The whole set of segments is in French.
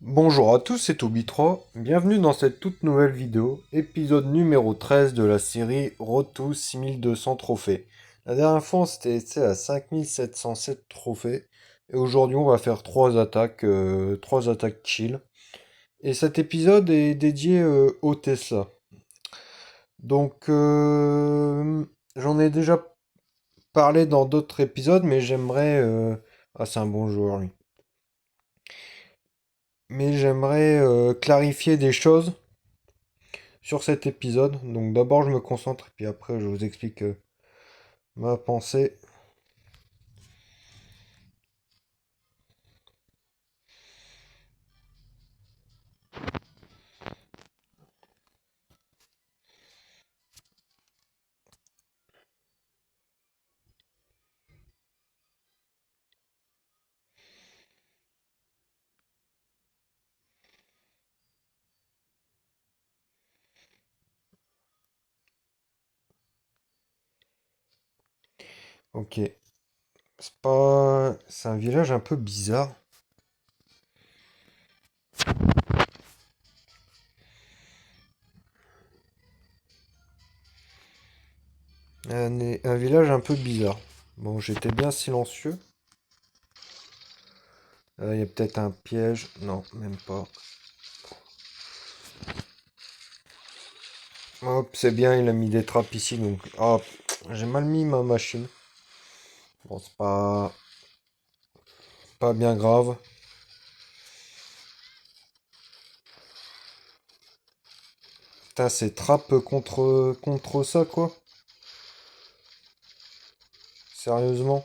Bonjour à tous, c'est Toby3. Bienvenue dans cette toute nouvelle vidéo, épisode numéro 13 de la série Road to 6200 trophées. La dernière fois, on s'était laissé à 5707 trophées. Et aujourd'hui, on va faire trois attaques chill. Et cet épisode est dédié au Tesla. Donc, j'en ai déjà parlé dans d'autres épisodes, mais Ah, c'est un bon joueur, lui. Mais j'aimerais clarifier des choses sur cet épisode. Donc d'abord je me concentre, puis après je vous explique ma pensée. Ok. C'est un village un peu bizarre. Un village un peu bizarre. Bon, j'étais bien silencieux. Il y a peut-être un piège. Non, même pas. Hop, c'est bien, il a mis des trappes ici. Donc, hop, j'ai mal mis ma machine. Bon, c'est pas bien grave. Putain, c'est trappe contre ça, quoi. Sérieusement.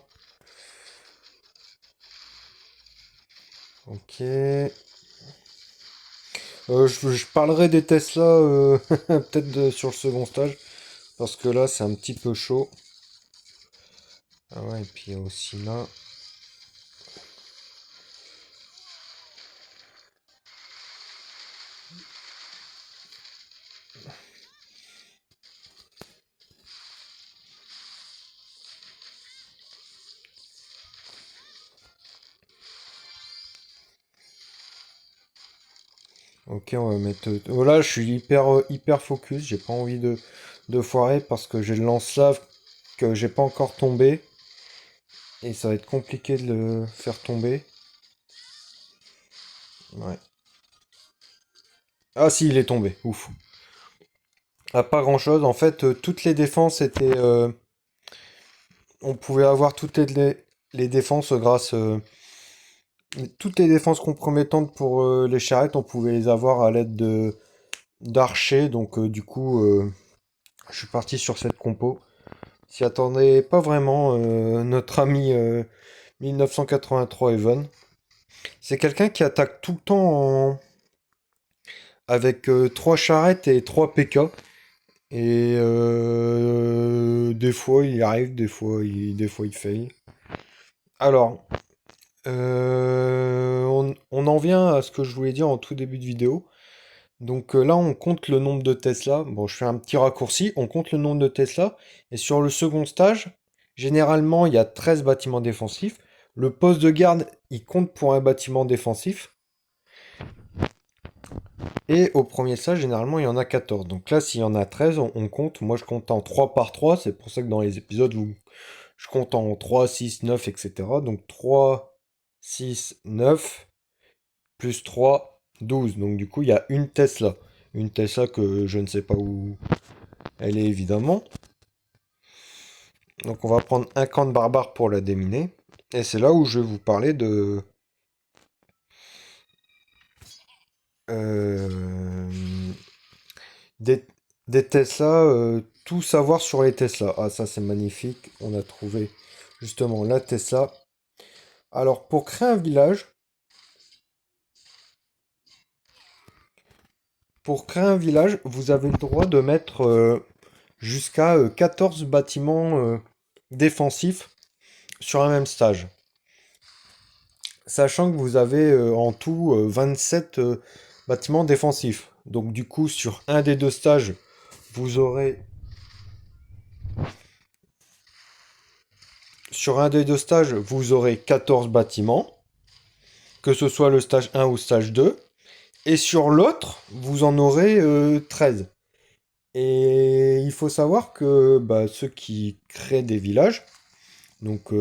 Ok. Je parlerai des Tesla peut-être sur le second stage. Parce que là, c'est un petit peu chaud. Ah ouais, et puis il y a aussi là. Ok, on va mettre. Oh là, je suis hyper focus. J'ai pas envie de foirer parce que j'ai le lance-lave que j'ai pas encore tombé. Et ça va être compliqué de le faire tomber. Ouais. Ah si, il est tombé. Ouf. Ah, pas grand-chose. En fait, toutes les défenses étaient. On pouvait avoir les défenses grâce. Toutes les défenses compromettantes pour les charrettes, on pouvait les avoir à l'aide de d'archers. Donc, du coup, je suis parti sur cette compo. S'y attendait pas vraiment, notre ami 1983 Evan. C'est quelqu'un qui attaque tout le temps avec 3 charrettes et 3 PK. Et des fois il y arrive, des fois il fail. Alors, on en vient à ce que je voulais dire en tout début de vidéo. Donc là, on compte le nombre de Tesla. Bon, je fais un petit raccourci. On compte le nombre de Tesla. Et sur le second stage, généralement, il y a 13 bâtiments défensifs. Le poste de garde, il compte pour un bâtiment défensif. Et au premier stage, généralement, il y en a 14. Donc là, s'il y en a 13, on compte. Moi, je compte en 3 par 3. C'est pour ça que dans les épisodes où je compte en 3, 6, 9, etc. Donc 3, 6, 9, plus 3, 12. Donc du coup, il y a une Tesla. Une Tesla que je ne sais pas où elle est évidemment. Donc on va prendre un camp de barbares pour la déminer. Et c'est là où je vais vous parler euh, des, des Tesla, tout savoir sur les Tesla. Ah ça c'est magnifique, on a trouvé justement la Tesla. Alors pour créer un village, vous avez le droit de mettre jusqu'à 14 bâtiments défensifs sur un même stage. Sachant que vous avez en tout 27 bâtiments défensifs. Donc du coup, sur un des deux stages, vous aurez sur un des deux stages, vous aurez 14 bâtiments. que ce soit le stage 1 ou stage 2. Et sur l'autre, vous en aurez 13. Et il faut savoir que bah, ceux qui créent des villages, donc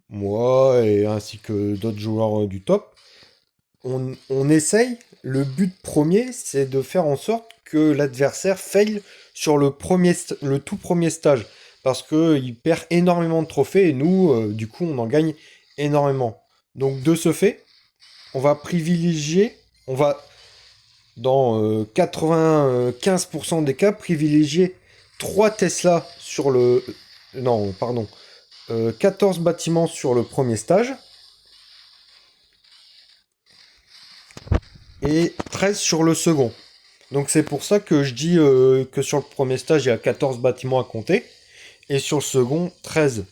moi et ainsi que d'autres joueurs du top, on essaye, le but premier, c'est de faire en sorte que l'adversaire faille sur le tout premier stage. Parce qu'il perd énormément de trophées et nous, du coup, on en gagne énormément. Donc de ce fait, on va privilégier, on va, dans 95% des cas, privilégier 3 Tesla sur le... Non, pardon. 14 bâtiments sur le premier stage et 13 sur le second. Donc c'est pour ça que je dis que sur le premier stage, il y a 14 bâtiments à compter, et sur le second, 13.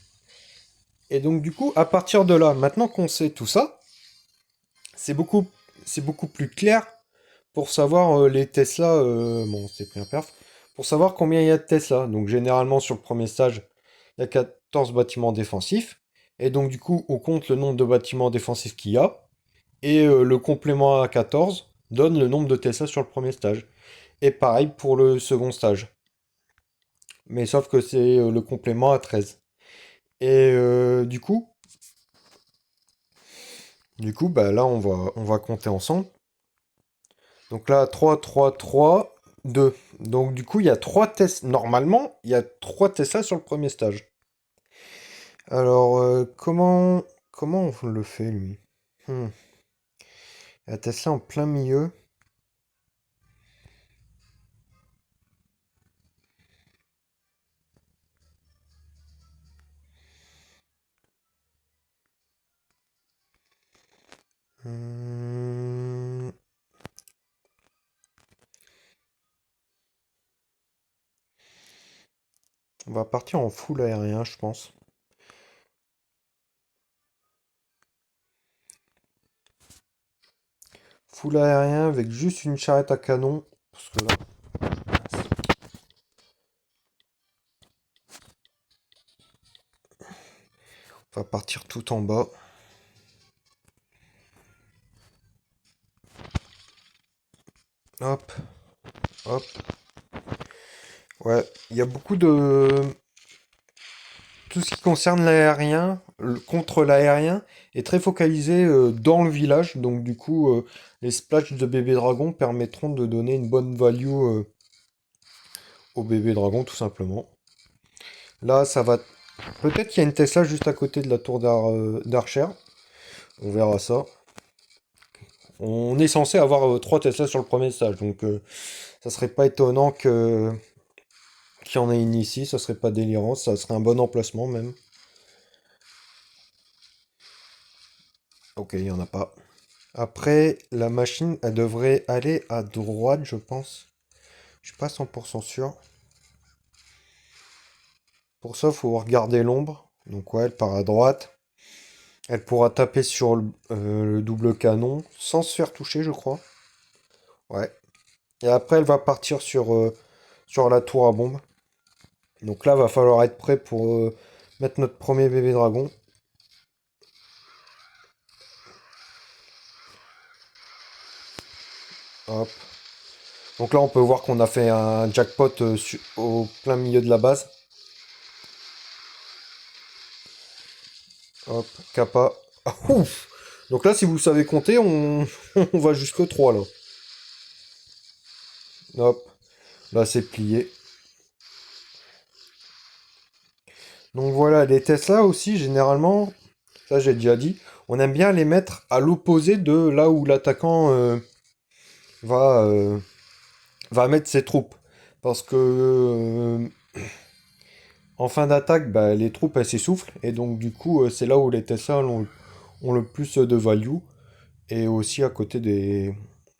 Et donc du coup, à partir de là, maintenant qu'on sait tout ça, c'est beaucoup, c'est beaucoup plus clair pour savoir les Tesla, bon c'est pris un perf, pour savoir combien il y a de Tesla. Donc généralement sur le premier stage, il y a 14 bâtiments défensifs, et donc du coup, on compte le nombre de bâtiments défensifs qu'il y a, et le complément à 14 donne le nombre de Tesla sur le premier stage. Et pareil pour le second stage. Mais sauf que c'est le complément à 13. Et du coup, bah là, on va compter ensemble. Donc là, 3, 3, 3, 2. Donc du coup, il y a 3 tests. Normalement, il y a 3 Tesla sur le premier stage. Alors, comment on le fait, lui? Hmm. La Tesla en plein milieu. Hmm. On va partir en full aérien, je pense. Full aérien avec juste une charrette à canon. Parce que là, on va partir tout en bas. Hop, hop. Ouais, il y a beaucoup de... Tout ce qui concerne l'aérien, contre l'aérien, est très focalisé dans le village. Donc du coup, les splashs de bébé dragon permettront de donner une bonne value au bébé dragon, tout simplement. Là, ça va... Peut-être qu'il y a une Tesla juste à côté de la tour d'Archer. On verra ça. On est censé avoir 3 Tesla sur le premier stage. Donc ça serait pas étonnant qu'il y en ait une ici. Ça serait pas délirant. Ça serait un bon emplacement même. Ok, il n'y en a pas. Après, la machine, elle devrait aller à droite, je pense. Je suis pas 100% sûr. Pour ça, il faut regarder l'ombre. Donc ouais, elle part à droite. Elle pourra taper sur le double canon sans se faire toucher, je crois. Ouais. Et après, elle va partir sur la tour à bombe. Donc là, va falloir être prêt pour mettre notre premier bébé dragon. Hop. Donc là, on peut voir qu'on a fait un jackpot au plein milieu de la base. Hop, kappa. Ah, ouf. Donc là, si vous savez compter, on, on va jusqu'au 3 là. Hop, là c'est plié. Donc voilà, les Tesla aussi, généralement, ça j'ai déjà dit, on aime bien les mettre à l'opposé de là où l'attaquant va, euh, va mettre ses troupes. Parce que en fin d'attaque, bah, les troupes elles s'essoufflent. Et donc du coup, c'est là où les Tesla ont le plus de value. Et aussi à côté des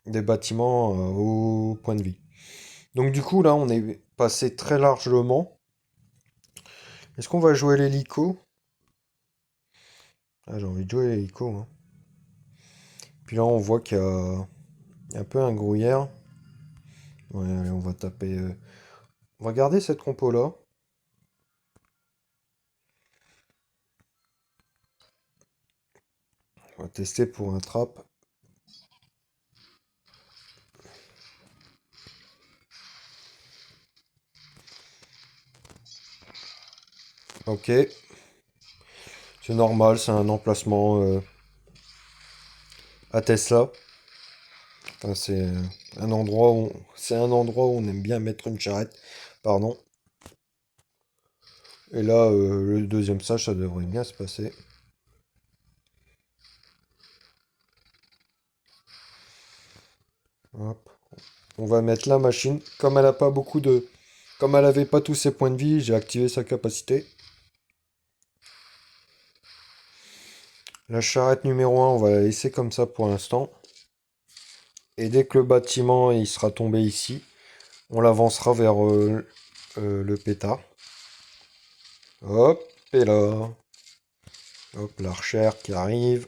bâtiments au point de vie. Donc du coup, là, on est passé très largement. Est-ce qu'on va jouer l'hélico? Ah, j'ai envie de jouer l'hélico, hein. Puis là, on voit qu'il y a un peu un grouillère. Ouais, allez, on va taper... On va garder cette compo-là. On va tester pour un trap. Ok. C'est normal, c'est un emplacement à Tesla. Enfin, c'est un endroit où on aime bien mettre une charrette. Pardon. Et là, le deuxième stage, ça devrait bien se passer. Hop. On va mettre la machine. Comme elle avait pas tous ses points de vie, j'ai activé sa capacité. La charrette numéro un, on va la laisser comme ça pour l'instant. Et dès que le bâtiment il sera tombé ici, on l'avancera vers le pétard. Hop, et là. Hop, l'archère qui arrive.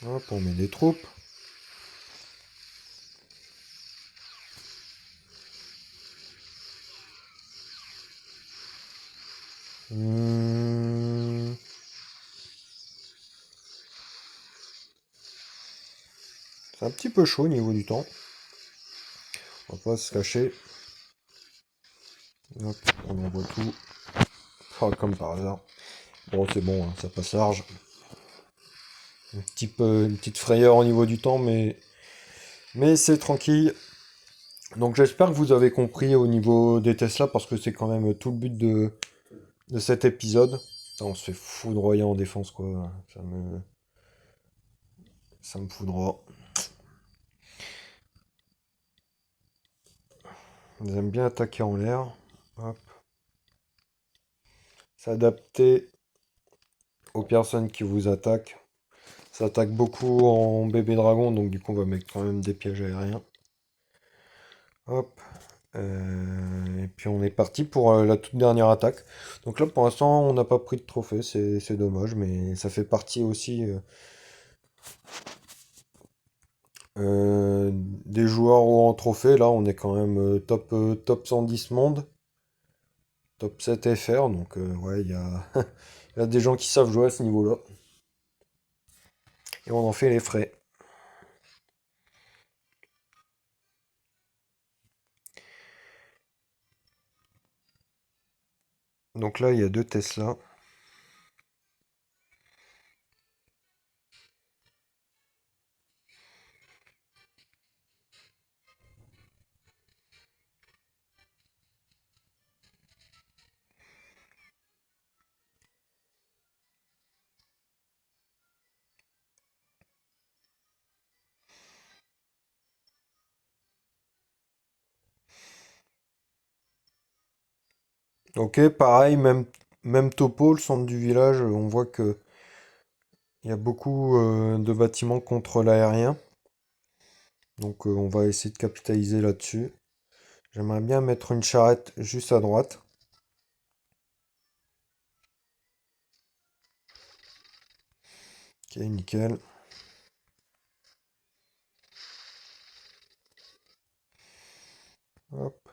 Hop, on met des troupes. Hmm, C'est un petit peu chaud au niveau du temps. On va pas se cacher. Hop, on envoie tout. Ah, comme par hasard. Bon, c'est bon, hein, ça passe large. Une petite frayeur au niveau du temps, mais c'est tranquille. Donc j'espère que vous avez compris au niveau des Tesla, parce que c'est quand même tout le but de cet épisode. Putain, on se fait foudroyer en défense, quoi. Ça me foudroie. Ils aiment bien attaquer en l'air. Hop. S'adapter aux personnes qui vous attaquent. Ça attaque beaucoup en bébé dragon, donc du coup on va mettre quand même des pièges aériens. Hop. Et puis on est parti pour la toute dernière attaque. Donc là pour l'instant on n'a pas pris de trophée, c'est dommage, mais ça fait partie aussi des joueurs haut en trophée. Là on est quand même top 110 monde, top 7 FR, donc ouais il y a des gens qui savent jouer à ce niveau-là. Et on en fait les frais. Donc là il y a deux Tesla. Ok, pareil, même topo, le centre du village, on voit que il y a beaucoup de bâtiments contre l'aérien. Donc on va essayer de capitaliser là-dessus. J'aimerais bien mettre une charrette juste à droite. Ok, nickel. Hop,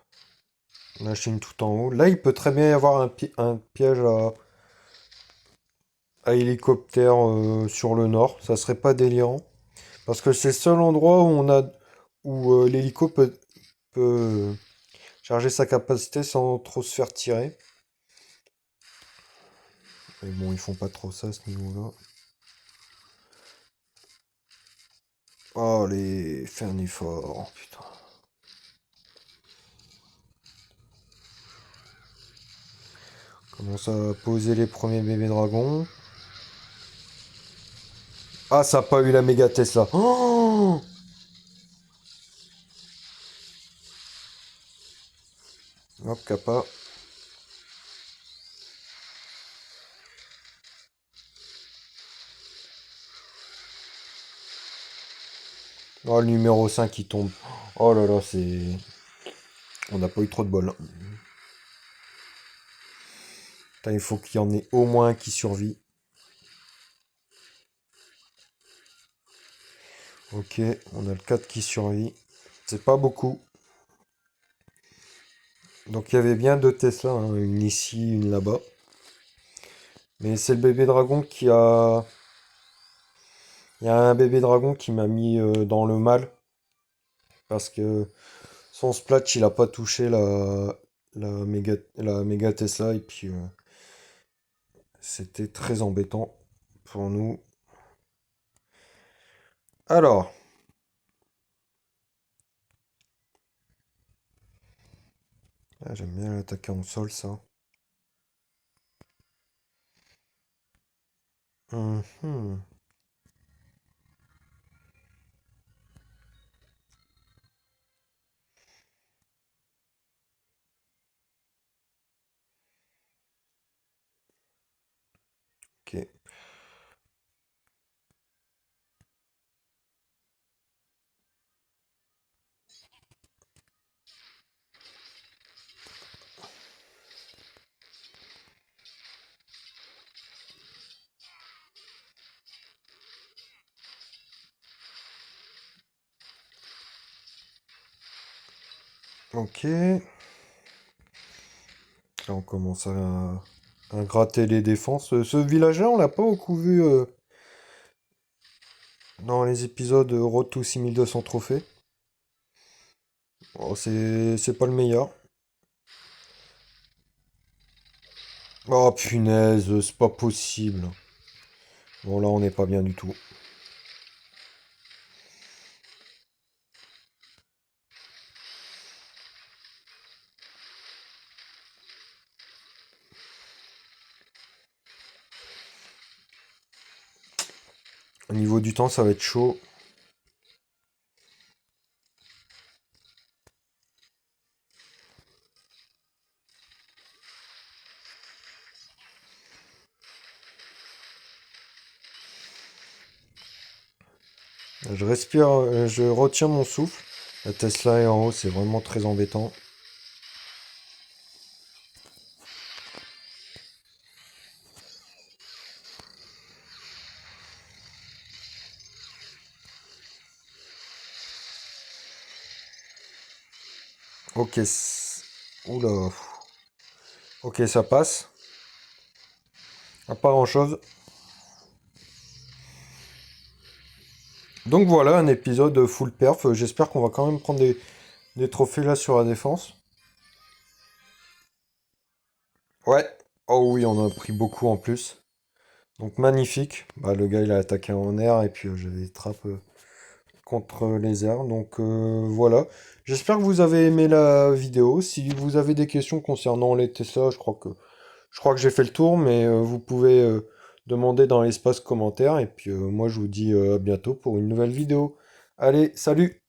machine tout en haut. Là, il peut très bien y avoir un piège à hélicoptère sur le nord. Ça serait pas délirant. Parce que c'est le seul endroit où l'hélico peut charger sa capacité sans trop se faire tirer. Mais bon, ils font pas trop ça à ce niveau-là. Oh, les fais un effort, putain. Commence à poser les premiers bébés dragons. Ah, ça a pas eu la méga Tesla. Oh, hop, kappa. Oh, le numéro 5 qui tombe. Oh là là, c'est... On n'a pas eu trop de bol, hein. Putain, il faut qu'il y en ait au moins un qui survit. Ok, on a le 4 qui survit. C'est pas beaucoup. Donc il y avait bien deux Tesla, hein, une ici, une là-bas. Mais c'est le bébé dragon qui a... Il y a un bébé dragon qui m'a mis dans le mal. Parce que son splash, il a pas touché la méga Tesla. Et puis c'était très embêtant pour nous. Alors, ah, j'aime bien l'attaquer en sol, ça. Mhm. Ok. Ok. Là, on commence à gratter les défenses. Ce village-là, on l'a pas beaucoup vu dans les épisodes Road to 6200 trophées. Oh, c'est pas le meilleur. Oh punaise, c'est pas possible. Bon, là, on n'est pas bien du tout. Au niveau du temps, ça va être chaud. Je respire, je retiens mon souffle. La Tesla est en haut, c'est vraiment très embêtant. Ok. Oula. Ok, ça passe. Pas grand-chose. Donc voilà, un épisode full perf. J'espère qu'on va quand même prendre des trophées là sur la défense. Ouais. Oh oui, on a pris beaucoup en plus. Donc magnifique. Bah, le gars, il a attaqué en air et puis j'avais des trappes contre les airs. Donc voilà. J'espère que vous avez aimé la vidéo. Si vous avez des questions concernant les Tesla, je crois que j'ai fait le tour, mais vous pouvez demander dans l'espace commentaire. Et puis moi, je vous dis à bientôt pour une nouvelle vidéo. Allez, salut!